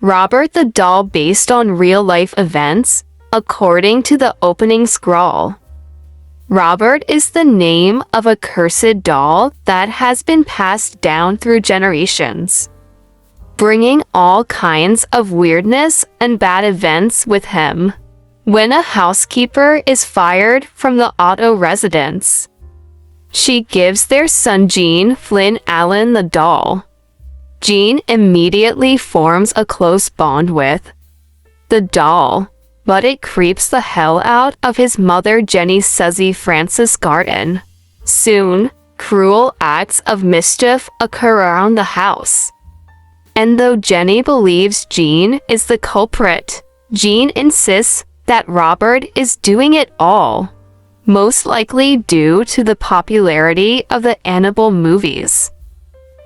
Robert the Doll based on real-life events, according to the opening scroll. Robert is the name of a cursed doll that has been passed down through generations, bringing all kinds of weirdness and bad events with him. When a housekeeper is fired from the Otto residence, she gives their son Gene Flynn Allen the doll. Gene immediately forms a close bond with the doll, but it creeps the hell out of his mother Jenny Suzy Frances Garden. Soon, cruel acts of mischief occur around the house. And though Jenny believes Gene is the culprit, Gene insists that Robert is doing it all, most likely due to the popularity of the Annabelle movies.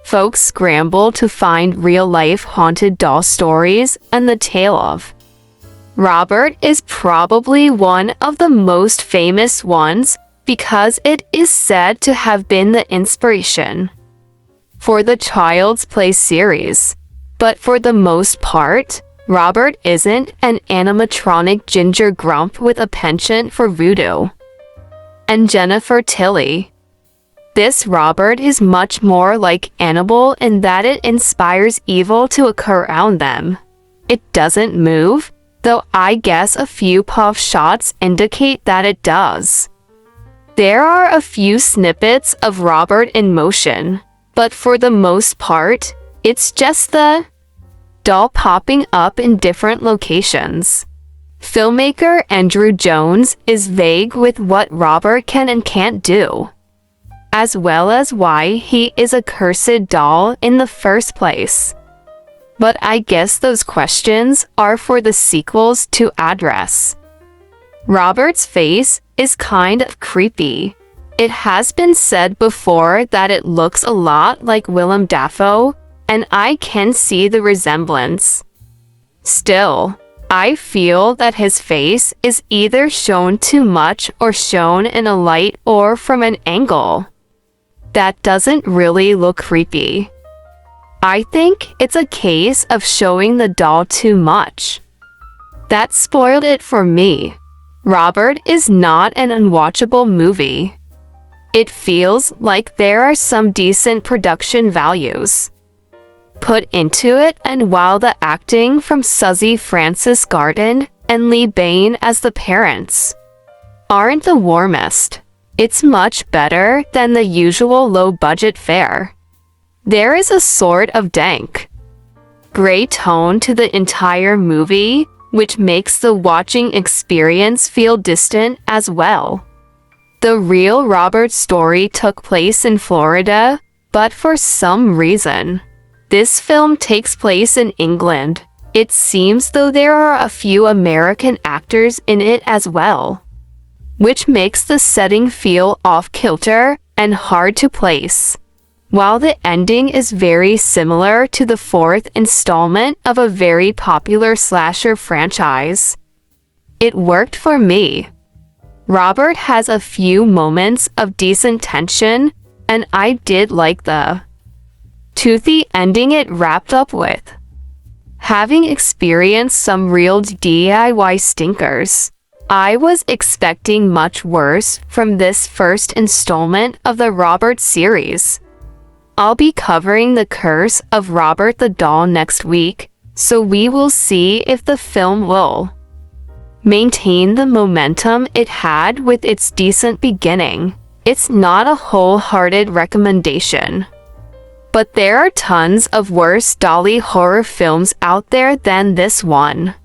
Folks scramble to find real-life haunted doll stories, and the tale of Robert is probably one of the most famous ones because it is said to have been the inspiration for the Child's Play series. But for the most part, Robert isn't an animatronic ginger grump with a penchant for voodoo. And Jennifer Tilly. This Robert is much more like Annabelle in that it inspires evil to occur around them. It doesn't move, though I guess a few puff shots indicate that it does. There are a few snippets of Robert in motion, but for the most part, it's just the doll popping up in different locations. Filmmaker Andrew Jones is vague with what Robert can and can't do, as well as why he is a cursed doll in the first place. But I guess those questions are for the sequels to address. Robert's face is kind of creepy. It has been said before that it looks a lot like Willem Dafoe, and I can see the resemblance. Still, I feel that his face is either shown too much or shown in a light or from an angle that doesn't really look creepy. I think it's a case of showing the doll too much. That spoiled it for me. Robert is not an unwatchable movie. It feels like there are some decent production values put into it, and while the acting from Suzy Frances Garden and Lee Bain as the parents aren't the warmest, it's much better than the usual low-budget fare. There is a sort of dank, gray tone to the entire movie, which makes the watching experience feel distant as well. The real Robert story took place in Florida, but for some reason, this film takes place in England. It seems though there are a few American actors in it as well, which makes the setting feel off-kilter and hard to place. While the ending is very similar to the fourth installment of a very popular slasher franchise, it worked for me. Robert has a few moments of decent tension, and I did like the toothy ending it wrapped up with. Having experienced some real DIY stinkers, I was expecting much worse from this first installment of the Robert series. I'll be covering The Curse of Robert the Doll next week, so we will see if the film will maintain the momentum it had with its decent beginning. It's not a wholehearted recommendation, but there are tons of worse dolly horror films out there than this one.